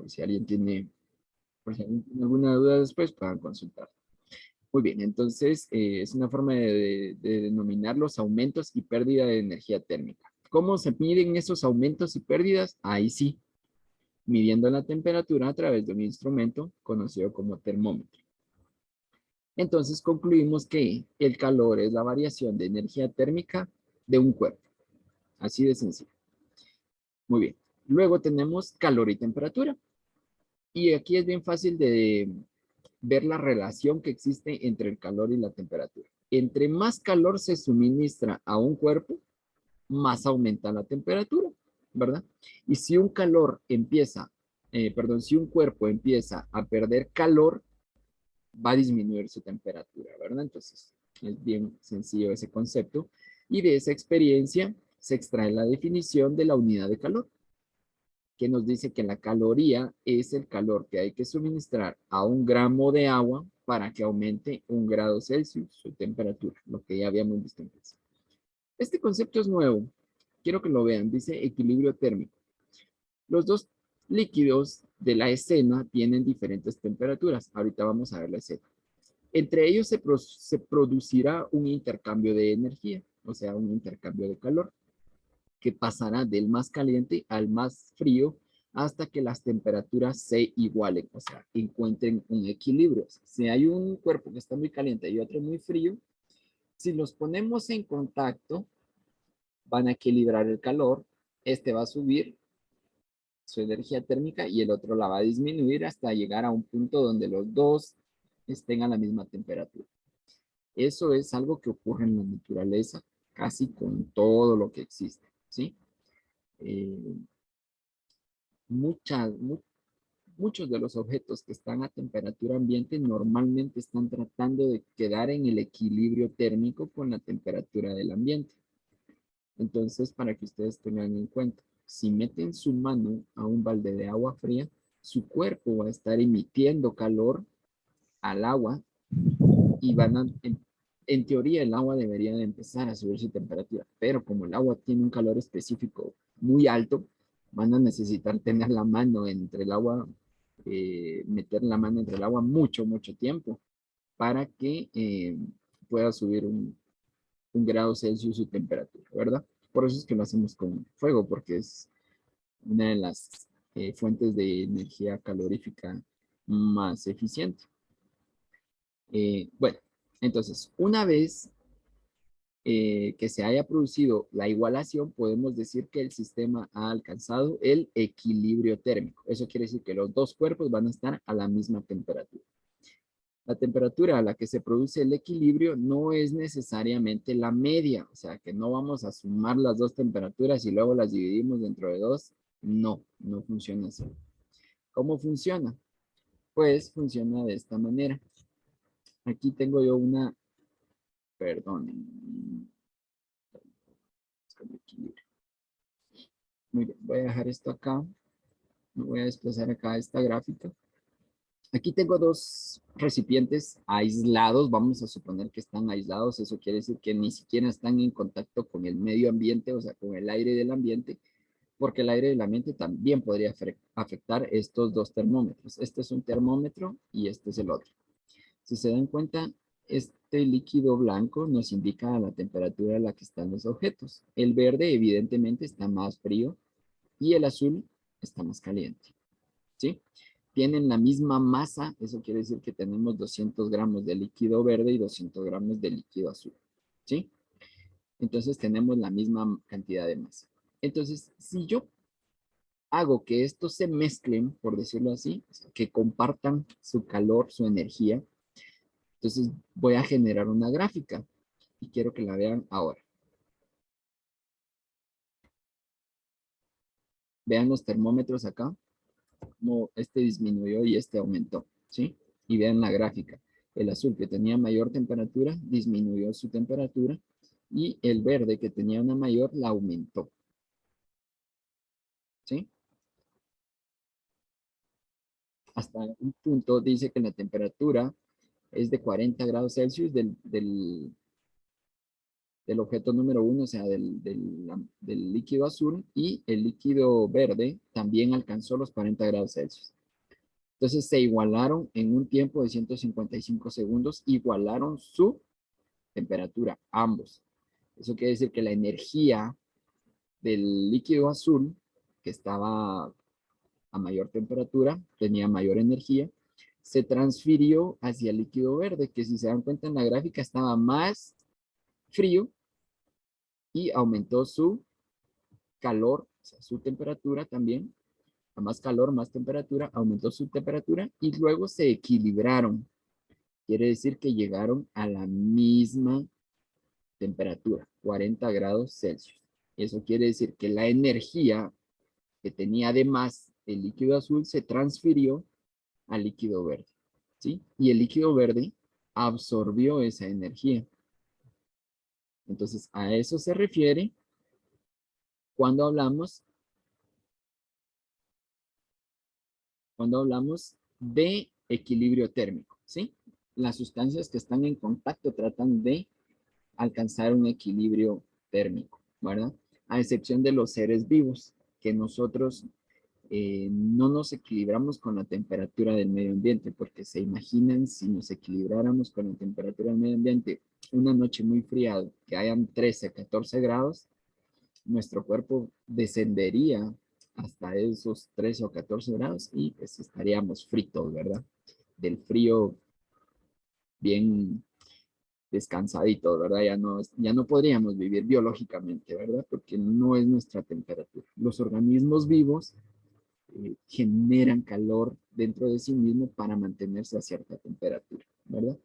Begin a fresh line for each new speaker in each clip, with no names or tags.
Por si alguien tiene, por si alguien tiene alguna duda después, puedan consultar. Muy bien, entonces es una forma de denominar los aumentos y pérdida de energía térmica. ¿Cómo se miden esos aumentos y pérdidas? Ahí sí, midiendo la temperatura a través de un instrumento conocido como termómetro. Entonces concluimos que el calor es la variación de energía térmica de un cuerpo. Así de sencillo. Muy bien. Luego tenemos calor y temperatura. Y aquí es bien fácil de ver la relación que existe entre el calor y la temperatura. Entre más calor se suministra a un cuerpo, más aumenta la temperatura, ¿verdad? Y si un calor empieza, si un cuerpo empieza a perder calor, va a disminuir su temperatura, ¿verdad? Entonces, es bien sencillo ese concepto. Y de esa experiencia se extrae la definición de la unidad de calor, que nos dice que la caloría es el calor que hay que suministrar a 1 gramo de agua para que aumente 1 grado Celsius su temperatura, lo que ya habíamos visto antes. Este concepto es nuevo. Quiero que lo vean. Dice equilibrio térmico. Los dos líquidos de la escena tienen diferentes temperaturas. Ahorita vamos a ver la escena. Entre ellos se producirá un intercambio de energía, o sea, un intercambio de calor, que pasará del más caliente al más frío hasta que las temperaturas se igualen, o sea, encuentren un equilibrio. Si hay un cuerpo que está muy caliente y otro muy frío, si los ponemos en contacto, van a equilibrar el calor, este va a subir su energía térmica y el otro la va a disminuir hasta llegar a un punto donde los dos estén a la misma temperatura. Eso es algo que ocurre en la naturaleza casi con todo lo que existe, ¿sí? Eh, muchas, mu muchos de los objetos que están a temperatura ambiente normalmente están tratando de quedar en el equilibrio térmico con la temperatura del ambiente. Entonces, para que ustedes tengan en cuenta, si meten su mano a un balde de agua fría, su cuerpo va a estar emitiendo calor al agua y en teoría el agua debería de empezar a subir su temperatura, pero como el agua tiene un calor específico muy alto, van a necesitar tener la mano entre el agua, meter la mano entre el agua mucho tiempo para que pueda subir 1 grado Celsius su temperatura, ¿verdad? Por eso es que lo hacemos con fuego, porque es una de las fuentes de energía calorífica más eficiente. Bueno, entonces, una vez que se haya producido la igualación, podemos decir que el sistema ha alcanzado el equilibrio térmico. Eso quiere decir que los dos cuerpos van a estar a la misma temperatura. La temperatura a la que se produce el equilibrio no es necesariamente la media, o sea que no vamos a sumar las dos temperaturas y luego las dividimos dentro de dos. No, no funciona así. ¿Cómo funciona? Pues funciona de esta manera. Aquí tengo yo una, perdón, muy bien, voy a dejar esto acá. Me voy a desplazar acá a esta gráfica. Aquí tengo dos recipientes aislados, vamos a suponer que están aislados, eso quiere decir que ni siquiera están en contacto con el medio ambiente, o sea, con el aire del ambiente, porque el aire del ambiente también podría afectar estos dos termómetros. Este es un termómetro y este es el otro. Si se dan cuenta, este líquido blanco nos indica la temperatura a la que están los objetos. El verde evidentemente está más frío y el azul está más caliente, ¿sí? Tienen la misma masa, eso quiere decir que tenemos 200 gramos de líquido verde y 200 gramos de líquido azul, ¿sí? Entonces tenemos la misma cantidad de masa. Entonces, si yo hago que estos se mezclen, por decirlo así, que compartan su calor, su energía, entonces voy a generar una gráfica y quiero que la vean ahora. Vean los termómetros acá, como este disminuyó y este aumentó, ¿sí? Y vean la gráfica. El azul que tenía mayor temperatura disminuyó su temperatura y el verde que tenía una mayor la aumentó, ¿sí? Hasta un punto dice que la temperatura es de 40 grados Celsius del objeto número 1, o sea, del líquido azul, y el líquido verde también alcanzó los 40 grados Celsius. Entonces se igualaron en un tiempo de 155 segundos, igualaron su temperatura, ambos. Eso quiere decir que la energía del líquido azul, que estaba a mayor temperatura, tenía mayor energía, se transfirió hacia el líquido verde, que si se dan cuenta en la gráfica estaba más frío y aumentó su calor, o sea, su temperatura también. A más calor, más temperatura, aumentó su temperatura y luego se equilibraron. Quiere decir que llegaron a la misma temperatura, 40 grados Celsius. Eso quiere decir que la energía que tenía además el líquido azul se transfirió al líquido verde, ¿sí? Y el líquido verde absorbió esa energía. Entonces, a eso se refiere cuando hablamos de equilibrio térmico, ¿sí? Las sustancias que están en contacto tratan de alcanzar un equilibrio térmico, ¿verdad? A excepción de los seres vivos, que nosotros no nos equilibramos con la temperatura del medio ambiente, porque se imaginan si nos equilibráramos con la temperatura del medio ambiente, una noche muy fría, que hayan 13, 14 grados, nuestro cuerpo descendería hasta esos 13 o 14 grados y pues estaríamos fritos, ¿verdad? Del frío bien descansaditos, ¿verdad? Ya no podríamos vivir biológicamente, ¿verdad? Porque no es nuestra temperatura. Los organismos vivos generan calor dentro de sí mismo para mantenerse a cierta temperatura, ¿verdad?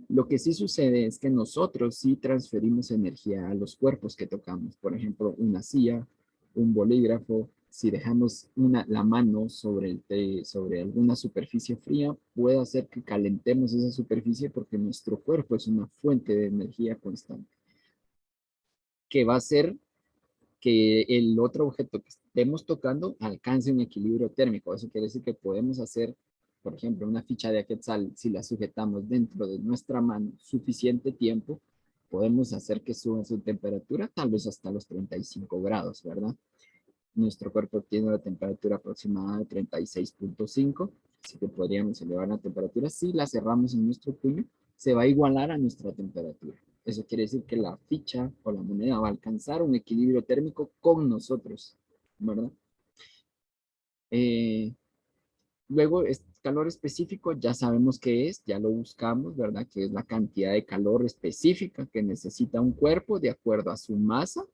Lo que sí sucede es que nosotros sí transferimos energía a los cuerpos que tocamos. Por ejemplo, una silla, un bolígrafo. Si dejamos la mano sobre alguna superficie fría, puede hacer que calentemos esa superficie porque nuestro cuerpo es una fuente de energía constante que va a hacer que el otro objeto que estemos tocando alcance un equilibrio térmico. Eso quiere decir que podemos hacer, por ejemplo, una ficha de Quetzal, si la sujetamos dentro de nuestra mano suficiente tiempo, podemos hacer que suba su temperatura tal vez hasta los 35 grados, ¿verdad? Nuestro cuerpo tiene una temperatura aproximada de 36.5, así que podríamos elevar la temperatura. Si la cerramos en nuestro puño, se va a igualar a nuestra temperatura. Eso quiere decir que la ficha o la moneda va a alcanzar un equilibrio térmico con nosotros, ¿verdad? Eh, Luego, calor específico, ya sabemos qué es, ya lo buscamos, ¿verdad? Que es la cantidad de calor específica que necesita un cuerpo de acuerdo a su masa,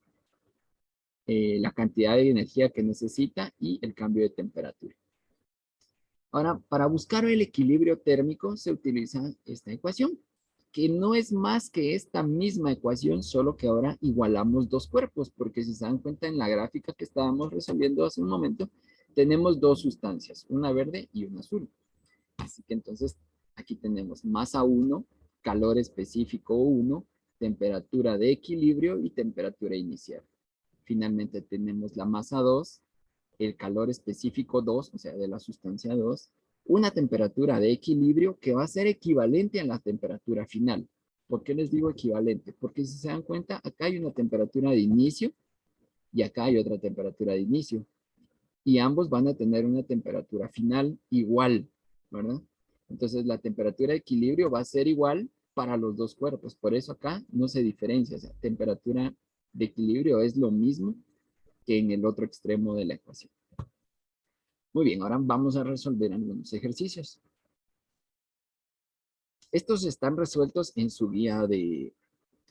la cantidad de energía que necesita y el cambio de temperatura. Ahora, para buscar el equilibrio térmico se utiliza esta ecuación, que no es más que esta misma ecuación, solo que ahora igualamos dos cuerpos, porque si se dan cuenta en la gráfica que estábamos resolviendo hace un momento, tenemos dos sustancias, una verde y una azul. Así que entonces aquí tenemos masa 1, calor específico 1, temperatura de equilibrio y temperatura inicial. Finalmente tenemos la masa 2, el calor específico 2, o sea, de la sustancia 2, una temperatura de equilibrio que va a ser equivalente a la temperatura final. ¿Por qué les digo equivalente? Porque si se dan cuenta, acá hay una temperatura de inicio y acá hay otra temperatura de inicio. Y ambos van a tener una temperatura final igual, ¿verdad? Entonces la temperatura de equilibrio va a ser igual para los dos cuerpos. Por eso acá no se diferencia. O sea, temperatura de equilibrio es lo mismo que en el otro extremo de la ecuación. Muy bien, ahora vamos a resolver algunos ejercicios. Estos están resueltos en su guía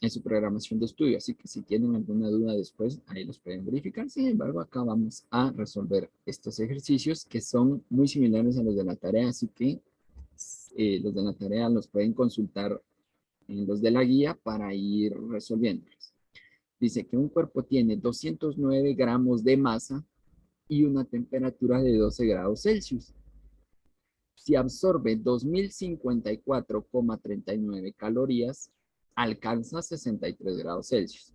en su programación de estudio, así que si tienen alguna duda después, ahí los pueden verificar. Sin embargo, acá vamos a resolver estos ejercicios que son muy similares a los de la tarea, así que los de la tarea los pueden consultar en los de la guía para ir resolviéndolos. Dice que un cuerpo tiene 209 gramos de masa y una temperatura de 12 grados Celsius. Si absorbe 2054,39 calorías, alcanza 63 grados Celsius.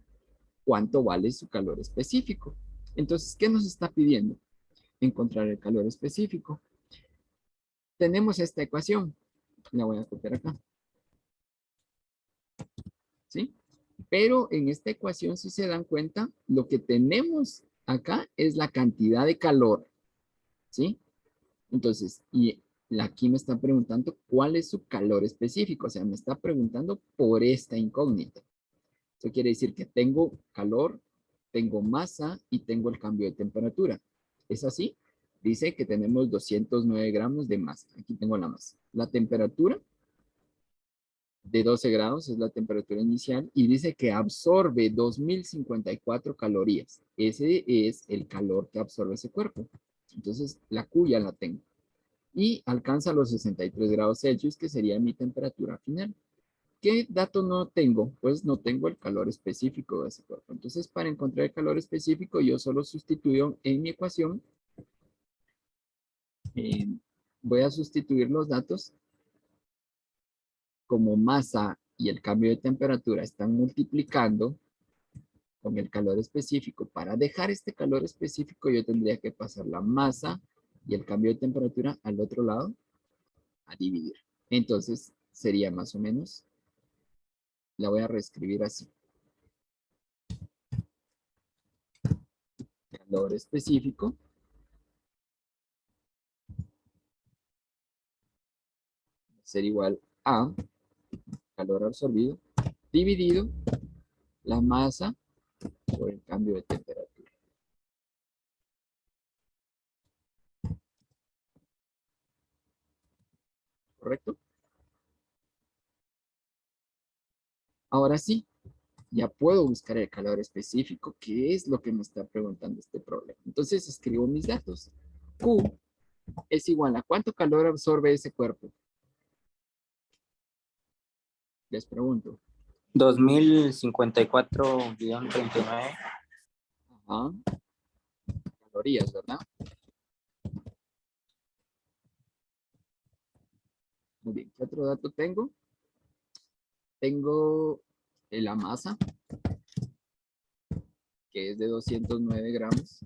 ¿Cuánto vale su calor específico? Entonces, ¿qué nos está pidiendo? Encontrar el calor específico. Tenemos esta ecuación. La voy a copiar acá. ¿Sí? Pero en esta ecuación, si se dan cuenta, lo que tenemos acá es la cantidad de calor, ¿sí? Entonces, y aquí me está preguntando cuál es su calor específico. O sea, me está preguntando por esta incógnita. Eso quiere decir que tengo calor, tengo masa y tengo el cambio de temperatura. ¿Es así? Dice que tenemos 209 gramos de masa. Aquí tengo la masa. La temperatura de 12 grados es la temperatura inicial y dice que absorbe 2054 calorías. Ese es el calor que absorbe ese cuerpo. Entonces, la Q ya la tengo. Y alcanza los 63 grados Celsius, que sería mi temperatura final. ¿Qué dato no tengo? Pues no tengo el calor específico de ese cuerpo. Entonces, para encontrar el calor específico, yo solo sustituyo en mi ecuación. eh, Voy a sustituir los datos como masa y el cambio de temperatura están multiplicando con el calor específico. Para dejar este calor específico, yo tendría que pasar la masa y el cambio de temperatura al otro lado a dividir. Entonces, sería más o menos, la voy a reescribir así. Calor específico ser igual a calor absorbido dividido la masa por el cambio de temperatura. ¿Correcto? Ahora sí, ya puedo buscar el calor específico, que es lo que me está preguntando este problema. Entonces escribo mis datos. Q es igual a ¿cuánto calor absorbe ese cuerpo? Les pregunto.
2054-39.
Ajá. Calorías, ¿verdad? Muy bien. ¿Qué otro dato tengo? Tengo la masa, que es de 209 gramos.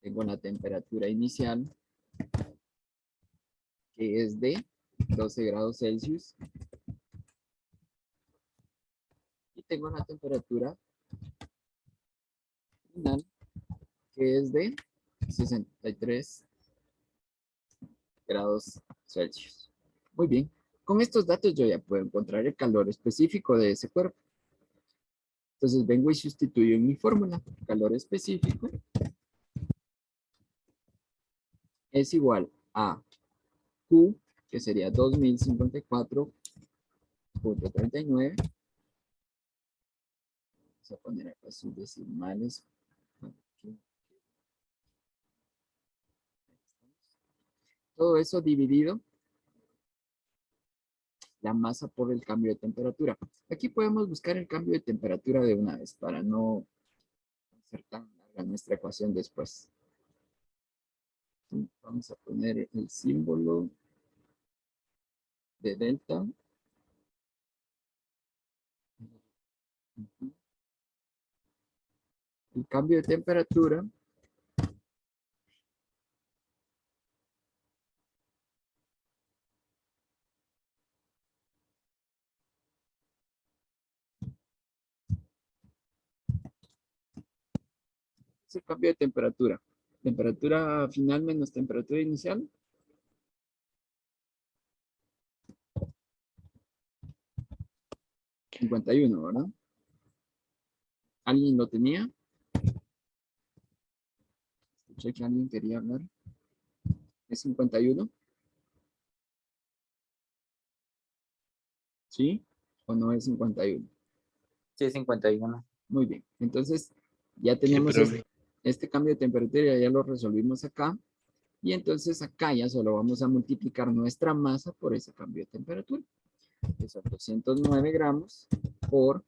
Tengo la temperatura inicial, que es de 12 grados Celsius. Y tengo la temperatura final, que es de 63 grados Celsius. Muy bien. Con estos datos yo ya puedo encontrar el calor específico de ese cuerpo. Entonces vengo y sustituyo en mi fórmula. Calor específico es igual a Q, que sería 2054.39. Vamos a poner acá sus decimales. Todo eso dividido la masa por el cambio de temperatura. Aquí podemos buscar el cambio de temperatura de una vez para no hacer tan larga nuestra ecuación después. Vamos a poner el símbolo de delta. El cambio de temperatura es el cambio de temperatura. Temperatura final menos temperatura inicial. $51, ¿verdad? ¿Alguien lo tenía? Escuché que alguien quería hablar. ¿Es 51? ¿Sí? ¿O no es 51?
Sí, 51.
Muy bien. Entonces, ya
Sí,
tenemos
profe.
este cambio de temperatura, ya lo resolvimos acá. Y entonces acá ya solo vamos a multiplicar nuestra masa por ese cambio de temperatura. Que son 209 gramos por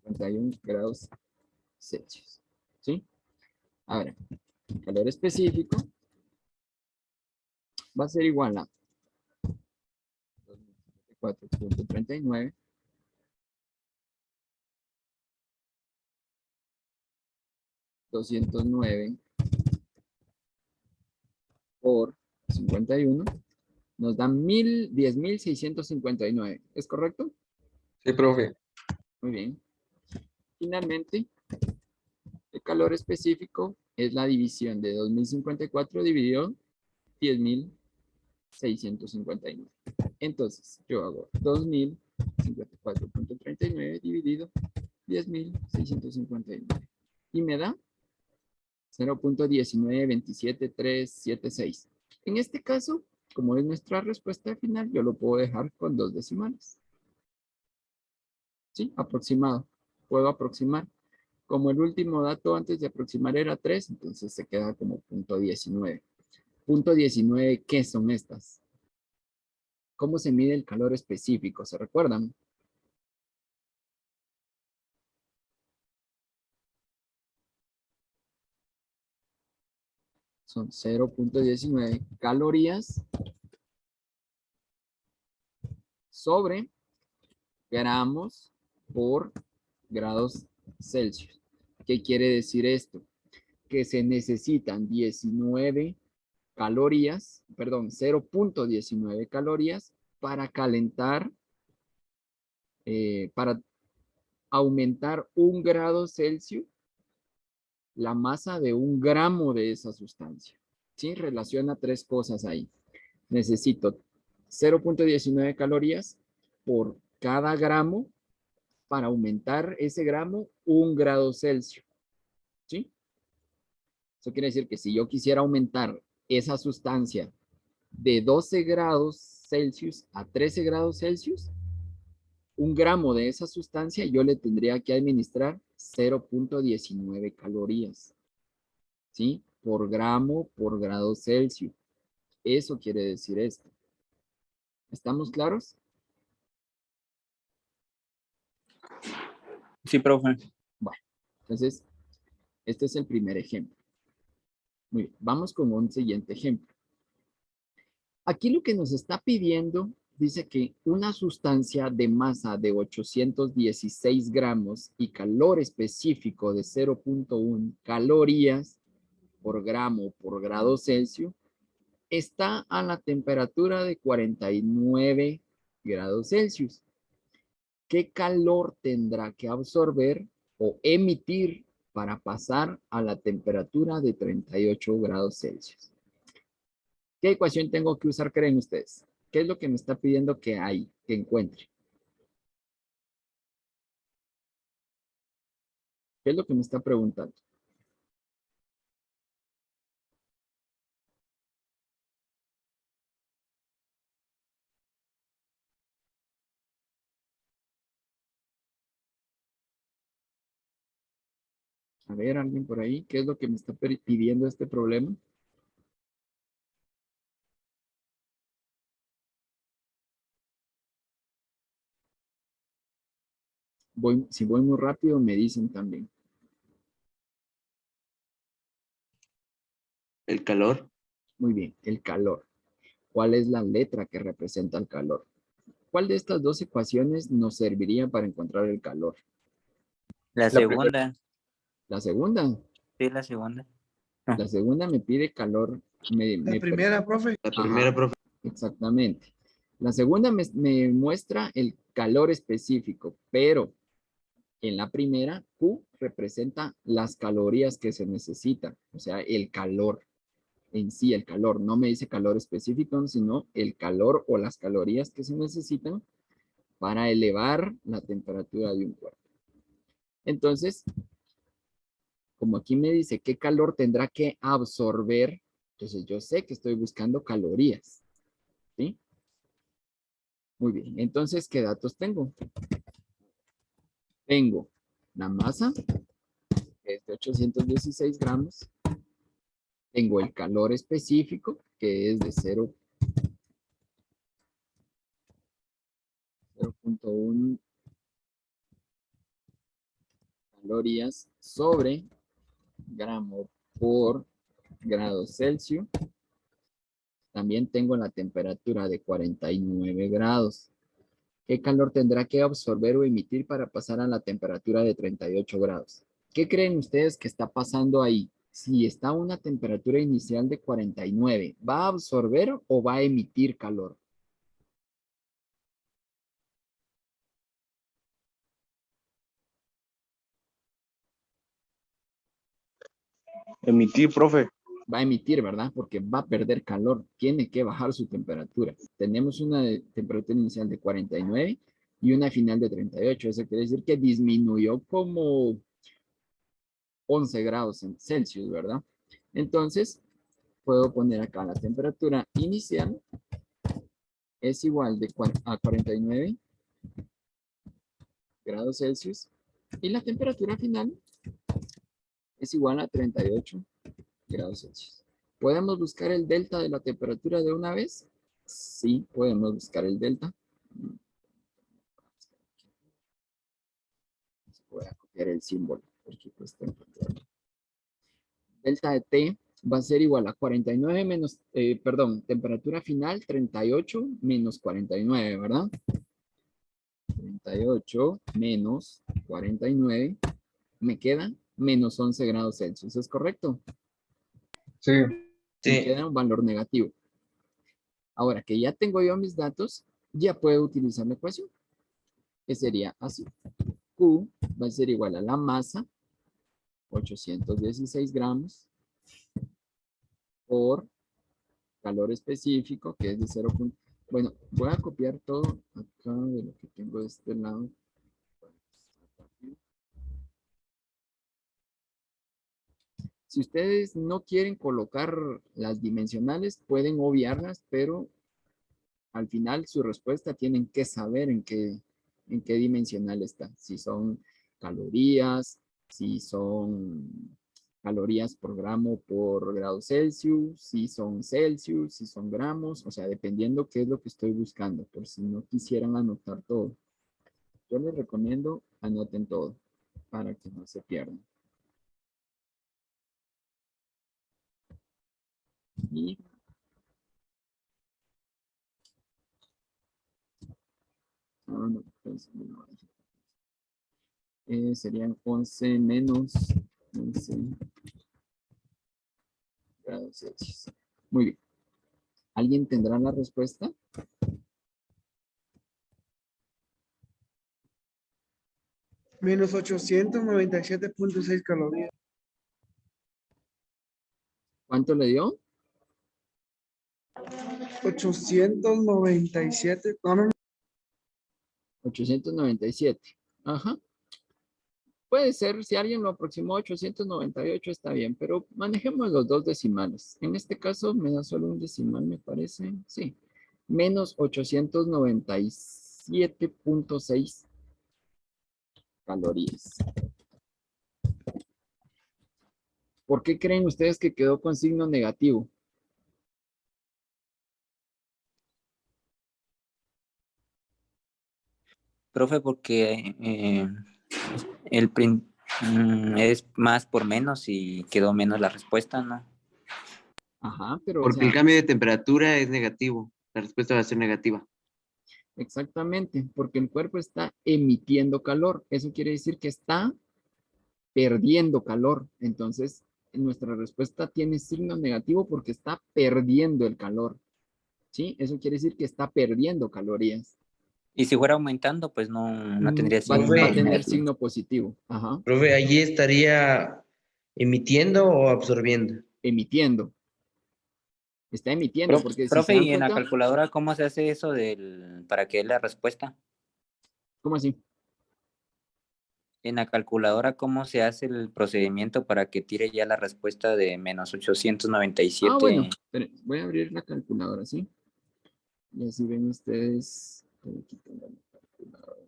51 grados Celsius. ¿Sí? Ahora, el calor específico va a ser igual a 4.39 209 por 51 Nos dan 10.659. ¿Es correcto?
Sí, profe.
Muy bien. Finalmente, el calor específico es la división de 2054 dividido 10.659. Entonces, yo hago 2054.39 dividido 10.659. Y me da 0.1927376. En este caso, como es nuestra respuesta final, yo lo puedo dejar con 2 decimales. ¿Sí? Aproximado. Puedo aproximar. Como el último dato antes de aproximar era 3, entonces se queda como .19. .19, ¿qué son estas? ¿Cómo se mide el calor específico? ¿Se recuerdan? Son 0.19 calorías sobre gramos por grados Celsius. ¿Qué quiere decir esto? Que se necesitan 19 calorías, perdón, 0.19 calorías para calentar, para aumentar 1 grado Celsius la masa de 1 gramo de esa sustancia. ¿Sí? Relaciona 3 cosas ahí. Necesito 0.19 calorías por cada gramo para aumentar ese gramo 1 grado Celsius. ¿Sí? Eso quiere decir que si yo quisiera aumentar esa sustancia de 12 grados Celsius a 13 grados Celsius, 1 gramo de esa sustancia yo le tendría que administrar 0.19 calorías. ¿Sí? Por gramo por grado Celsius. Eso quiere decir esto. ¿Estamos claros?
Sí, profe.
Bueno, entonces, este es el primer ejemplo. Muy bien, vamos con un siguiente ejemplo. Aquí lo que nos está pidiendo dice que una sustancia de masa de 816 gramos y calor específico de 0.1 calorías por gramo por grado Celsius está a la temperatura de 49 grados Celsius. ¿Qué calor tendrá que absorber o emitir para pasar a la temperatura de 38 grados Celsius? ¿Qué ecuación tengo que usar, creen ustedes? ¿Qué es lo que me está pidiendo que encuentre? ¿Qué es lo que me está preguntando? A ver, alguien por ahí, ¿qué es lo que me está pidiendo este problema? Si voy muy rápido, me dicen también.
El calor.
Muy bien, el calor. ¿Cuál es la letra que representa el calor? ¿Cuál de estas dos ecuaciones nos serviría para encontrar el calor?
La segunda.
La segunda.
Sí, la segunda.
La segunda me pide calor.
La primera, profe.
La
Ajá,
primera, profe.
exactamente. La segunda me muestra el calor específico, pero en la primera, Q representa las calorías que se necesitan, o sea, el calor en sí, el calor. No me dice calor específico, sino el calor o las calorías que se necesitan para elevar la temperatura de un cuerpo. Entonces, como aquí me dice qué calor tendrá que absorber, entonces yo sé que estoy buscando calorías. ¿Sí? Muy bien. Entonces, ¿qué datos tengo? Tengo la masa, que es de 816 gramos. Tengo el calor específico, que es de 0.1 calorías sobre gramo por grado Celsius. También tengo la temperatura de 49 grados. ¿Qué calor tendrá que absorber o emitir para pasar a la temperatura de 38 grados? ¿Qué creen ustedes que está pasando ahí? Si está a una temperatura inicial de 49, ¿va a absorber o va a emitir calor?
Emitir, profe.
Va a emitir, ¿verdad? Porque va a perder calor. Tiene que bajar su temperatura. Tenemos una temperatura inicial de 49 y una final de 38. Eso quiere decir que disminuyó como 11 grados Celsius, ¿verdad? Entonces, puedo poner acá la temperatura inicial es igual a 49 grados Celsius y la temperatura final es igual a 38 grados Celsius. ¿Podemos buscar el delta de la temperatura de una vez? Sí, podemos buscar el delta. Voy a copiar el símbolo porque cuesta encontrarlo. Delta de T va a ser igual a 49 menos, temperatura final 38 menos 49, ¿verdad? 38 menos 49 me queda menos 11 grados Celsius, ¿es correcto?
Sí.
Me queda un valor negativo. Ahora que ya tengo yo mis datos, ya puedo utilizar la ecuación, que sería así. Q va a ser igual a la masa, 816 gramos, por calor específico, que es de 0. Bueno, voy a copiar todo acá de lo que tengo de este lado. Si ustedes no quieren colocar las dimensionales, pueden obviarlas, pero al final su respuesta tienen que saber en qué dimensional está. Si son calorías, si son calorías por gramo por grado Celsius, si son Celsius, si son gramos, o sea, dependiendo qué es lo que estoy buscando, por si no quisieran anotar todo. Yo les recomiendo anoten todo para que no se pierdan. Y no, pues, no, serían 11 menos 11 grados Celsius. Muy bien. ¿Alguien tendrá la respuesta?
Menos 897.6 calorías.
¿Cuánto le dio?
897. No, no,
897. Ajá. Puede ser, si alguien lo aproximó a 898 está bien, pero manejemos los dos decimales. En este caso me da solo un decimal, me parece. Sí. Menos 897.6 calorías. ¿Por qué creen ustedes que quedó con signo negativo?
Profe, porque es más por menos y quedó menos la respuesta, ¿no?
Ajá, pero
Porque el cambio de temperatura es negativo. La respuesta va a ser negativa.
exactamente, porque el cuerpo está emitiendo calor. Eso quiere decir que está perdiendo calor. Entonces, nuestra respuesta tiene signo negativo porque está perdiendo el calor. ¿Sí? Eso quiere decir que está perdiendo calorías.
Y si fuera aumentando, pues no tendría
Va
signo
a tener
negativo.
signo positivo. Ajá.
Profe, allí estaría emitiendo o absorbiendo.
Emitiendo. Está emitiendo porque si se
Profe,
dan
¿y en la
cuenta,
calculadora cómo se hace eso para que dé la respuesta?
¿cómo así?
En la calculadora, ¿cómo se hace el procedimiento para que tire ya la respuesta de menos 897?
Bueno, voy a abrir la calculadora, ¿sí? Y así ven ustedes. Aquí tengo la calculadora.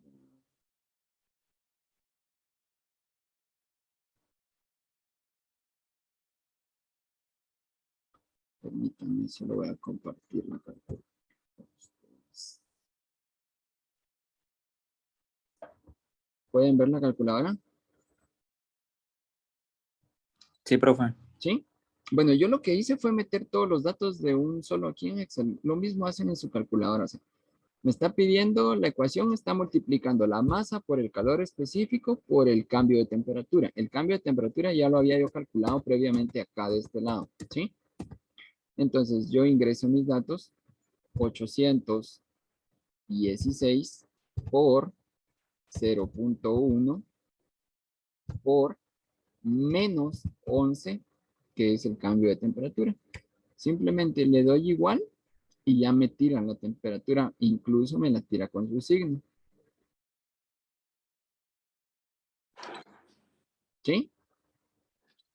Permítanme, solo voy a compartir la calculadora. ¿Pueden ver la calculadora?
Sí, profe.
¿Sí? Bueno, yo lo que hice fue meter todos los datos de un solo aquí en Excel. Lo mismo hacen en su calculadora. ¿Sí? Me está pidiendo, la ecuación está multiplicando la masa por el calor específico por el cambio de temperatura. El cambio de temperatura ya lo había yo calculado previamente acá de este lado, ¿sí? Entonces yo ingreso mis datos, 816 por 0.1 por menos 11, que es el cambio de temperatura. Simplemente le doy igual y ya me tiran la temperatura, incluso me la tira con su signo. ¿Sí?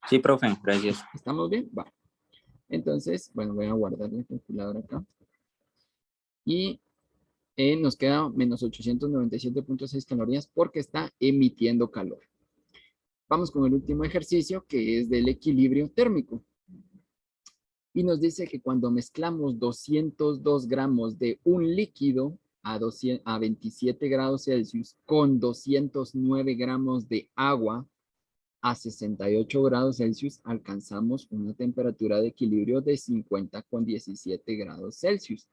Sí, profe, gracias.
¿Estamos bien? Va. Entonces, bueno, voy a guardar la calculadora acá. Y nos queda menos 897.6 calorías porque está emitiendo calor. Vamos con el último ejercicio, que es del equilibrio térmico. Y nos dice que cuando mezclamos 202 gramos de un líquido a 27 grados Celsius con 209 gramos de agua a 68 grados Celsius, alcanzamos una temperatura de equilibrio de 50,17 grados Celsius.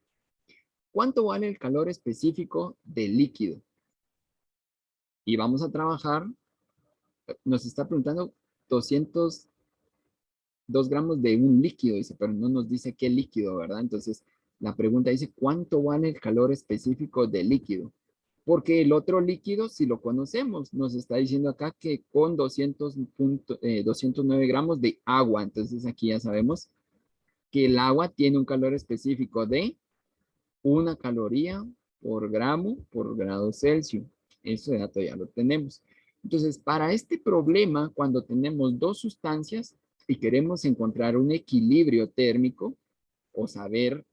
¿Cuánto vale el calor específico del líquido? Y vamos a trabajar, nos está preguntando 202 gramos de un líquido, dice, pero no nos dice qué líquido, ¿verdad? Entonces, la pregunta dice, ¿cuánto vale el calor específico del líquido? Porque el otro líquido, si lo conocemos, nos está diciendo acá que con 209 gramos de agua. Entonces, aquí ya sabemos que el agua tiene un calor específico de 1 caloría por gramo por grado Celsius. Ese dato ya lo tenemos. Entonces, para este problema, cuando tenemos dos sustancias y queremos encontrar un equilibrio térmico o saber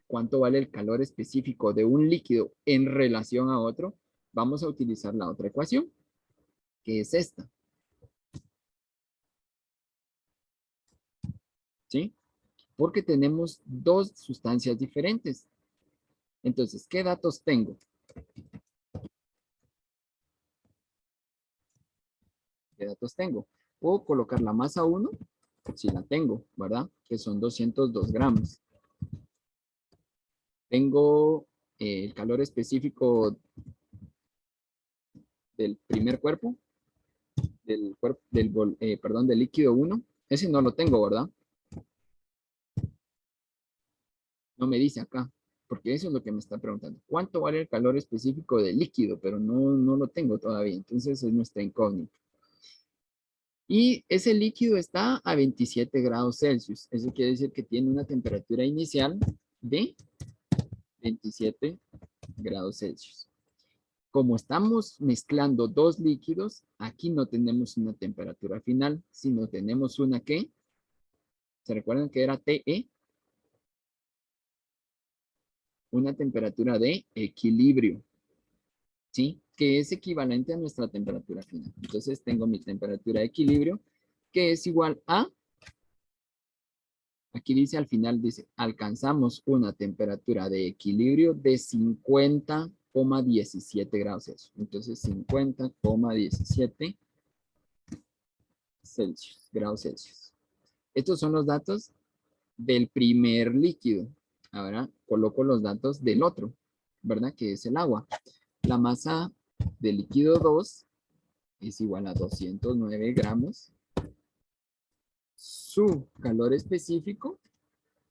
cuánto vale el calor específico de un líquido en relación a otro, vamos a utilizar la otra ecuación, que es esta. ¿Sí? Porque tenemos dos sustancias diferentes. Entonces, ¿qué datos tengo? ¿Qué datos tengo? Puedo colocar la masa 1, si la tengo, ¿verdad? Que son 202 gramos. Tengo el calor específico del primer cuerpo, del líquido 1. Ese no lo tengo, ¿verdad? No me dice acá, porque eso es lo que me está preguntando. ¿Cuánto vale el calor específico del líquido? Pero no lo tengo todavía, entonces es nuestra incógnita. Y ese líquido está a 27 grados Celsius. Eso quiere decir que tiene una temperatura inicial de 27 grados Celsius. Como estamos mezclando dos líquidos, aquí no tenemos una temperatura final, sino tenemos una que, ¿se recuerdan que era TE? Una temperatura de equilibrio, ¿sí? Que es equivalente a nuestra temperatura final. Entonces tengo mi temperatura de equilibrio, que es igual a, aquí dice al final, dice, alcanzamos una temperatura de equilibrio de 50,17 grados Celsius. Entonces 50,17 grados Celsius. Estos son los datos del primer líquido. Ahora coloco los datos del otro, ¿verdad? Que es el agua. La masa del líquido 2 es igual a 209 gramos. Su calor específico,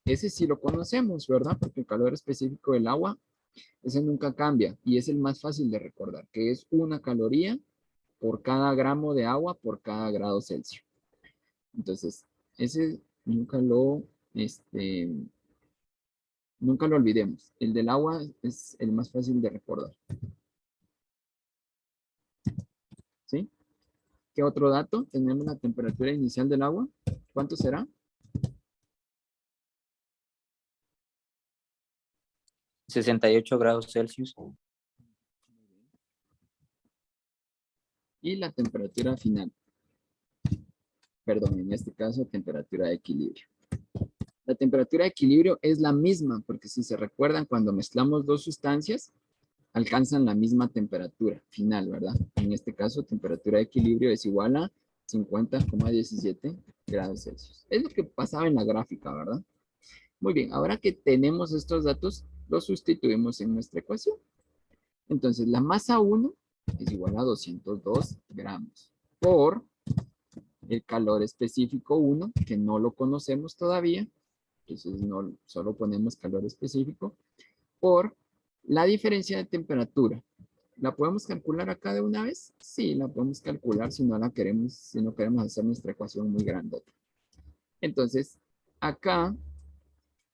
ese sí lo conocemos, ¿verdad? Porque el calor específico del agua, ese nunca cambia y es el más fácil de recordar, que es 1 caloría por cada gramo de agua por cada grado Celsius. Entonces, ese nunca nunca lo olvidemos. El del agua es el más fácil de recordar. ¿Sí? ¿Qué otro dato? Tenemos la temperatura inicial del agua. ¿Cuánto será?
68 grados Celsius.
Y la temperatura final. Perdón, en este caso, temperatura de equilibrio. La temperatura de equilibrio es la misma, porque si se recuerdan, cuando mezclamos dos sustancias, alcanzan la misma temperatura final, ¿verdad? En este caso, temperatura de equilibrio es igual a 50,17 grados Celsius. Es lo que pasaba en la gráfica, ¿verdad? Muy bien, ahora que tenemos estos datos, lo sustituimos en nuestra ecuación. Entonces, la masa 1 es igual a 202 gramos por el calor específico 1, que no lo conocemos todavía. Entonces, no, solo ponemos calor específico por la diferencia de temperatura. ¿La podemos calcular acá de una vez? Sí, la podemos calcular si no queremos hacer nuestra ecuación muy grandota. Entonces, acá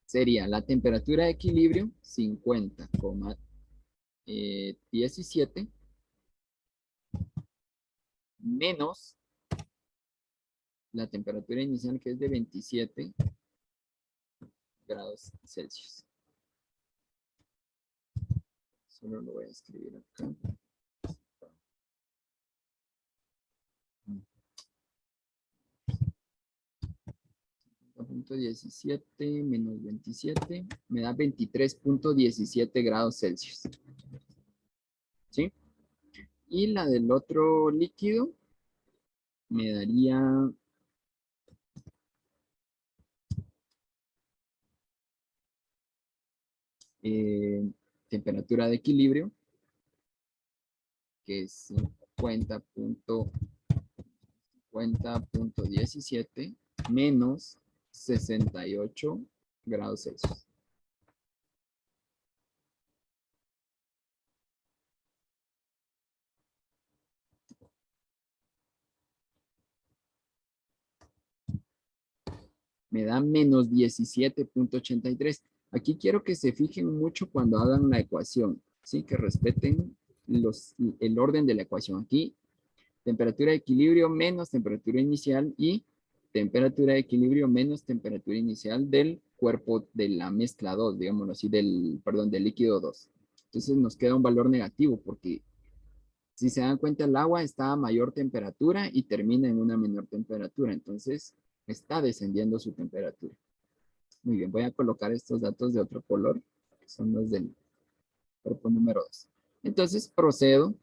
sería la temperatura de equilibrio 50,17 menos la temperatura inicial, que es de 27 grados Celsius. Solo lo voy a escribir acá. 17 menos 27 me da 23,17 grados Celsius. ¿Sí? Y la del otro líquido me daría temperatura de equilibrio, que es 50,17 menos 68 grados Celsius. Me da menos 17,83. Aquí quiero que se fijen mucho cuando hagan la ecuación, ¿sí? Que respeten el orden de la ecuación. Aquí, temperatura de equilibrio menos temperatura inicial y temperatura de equilibrio menos temperatura inicial del cuerpo de la mezcla 2, digámoslo así, del líquido 2. Entonces nos queda un valor negativo porque si se dan cuenta el agua está a mayor temperatura y termina en una menor temperatura. Entonces está descendiendo su temperatura. Muy bien, voy a colocar estos datos de otro color, que son los del cuerpo número 2. Entonces procedo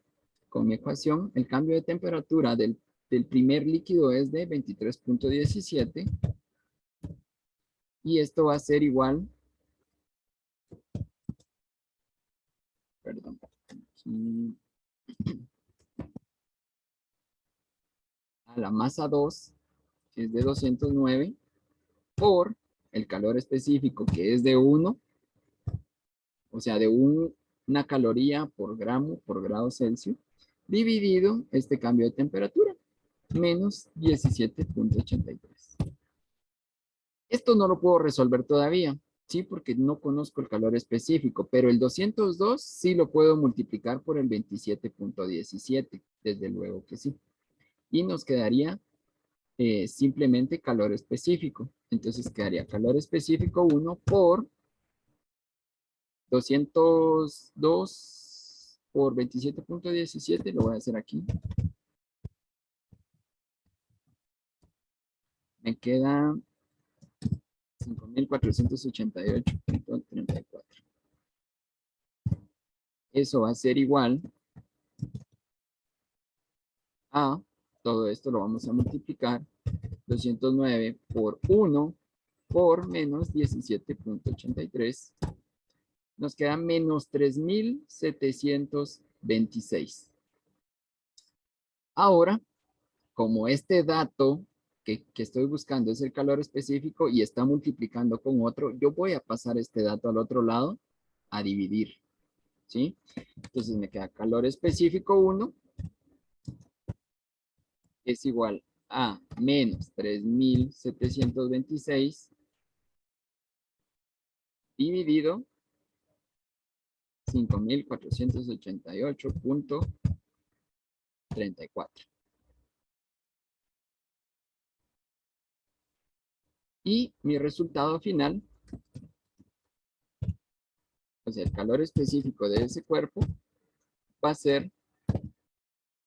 con mi ecuación. El cambio de temperatura del primer líquido es de 23,17 y esto va a ser igual, perdón, aquí, a la masa 2, que es de 209, por el calor específico, que es de 1, o sea, de una caloría por gramo por grado Celsius, dividido este cambio de temperatura, menos 17,83. Esto no lo puedo resolver todavía, ¿sí? Porque no conozco el calor específico, pero el 202 sí lo puedo multiplicar por el 27,17, desde luego que sí. Y nos quedaría simplemente calor específico. Entonces quedaría calor específico 1 por 202 por 27,17, lo voy a hacer aquí. Me queda 5,488,34. Eso va a ser igual a, todo esto lo vamos a multiplicar, 209 por 1 por menos 17,83. Nos queda menos 3,726. Ahora, como este dato que estoy buscando es el calor específico y está multiplicando con otro, yo voy a pasar este dato al otro lado a dividir, ¿sí? Entonces me queda calor específico 1 es igual a menos 3,726 dividido 5,488,34. Y mi resultado final, o sea, el calor específico de ese cuerpo, va a ser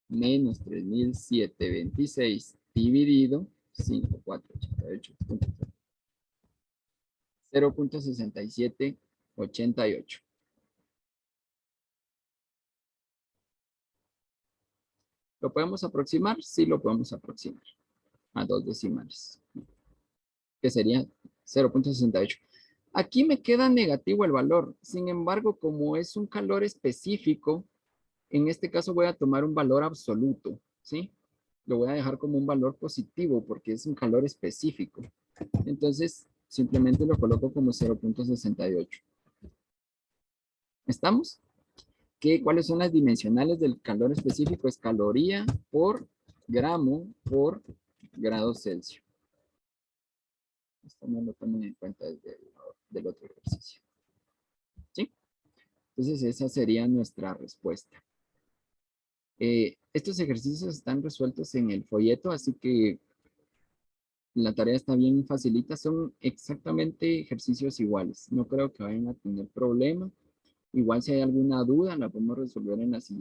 menos 3,726 dividido 5,488. 0,6788. ¿Lo podemos aproximar? Sí, lo podemos aproximar a 2 decimales, que sería 0,68. Aquí me queda negativo el valor. Sin embargo, como es un calor específico, en este caso voy a tomar un valor absoluto, ¿sí? Lo voy a dejar como un valor positivo porque es un calor específico. Entonces, simplemente lo coloco como 0.68. ¿Estamos? ¿Cuáles son las dimensionales del calor específico? Es caloría por gramo por grado Celsius. Esto no lo tomen en cuenta del otro ejercicio. ¿Sí? Entonces, esa sería nuestra respuesta. Estos ejercicios están resueltos en el folleto, así que la tarea está bien facilita. Son exactamente ejercicios iguales. No creo que vayan a tener problema. Igual si hay alguna duda, la podemos resolver en la siguiente.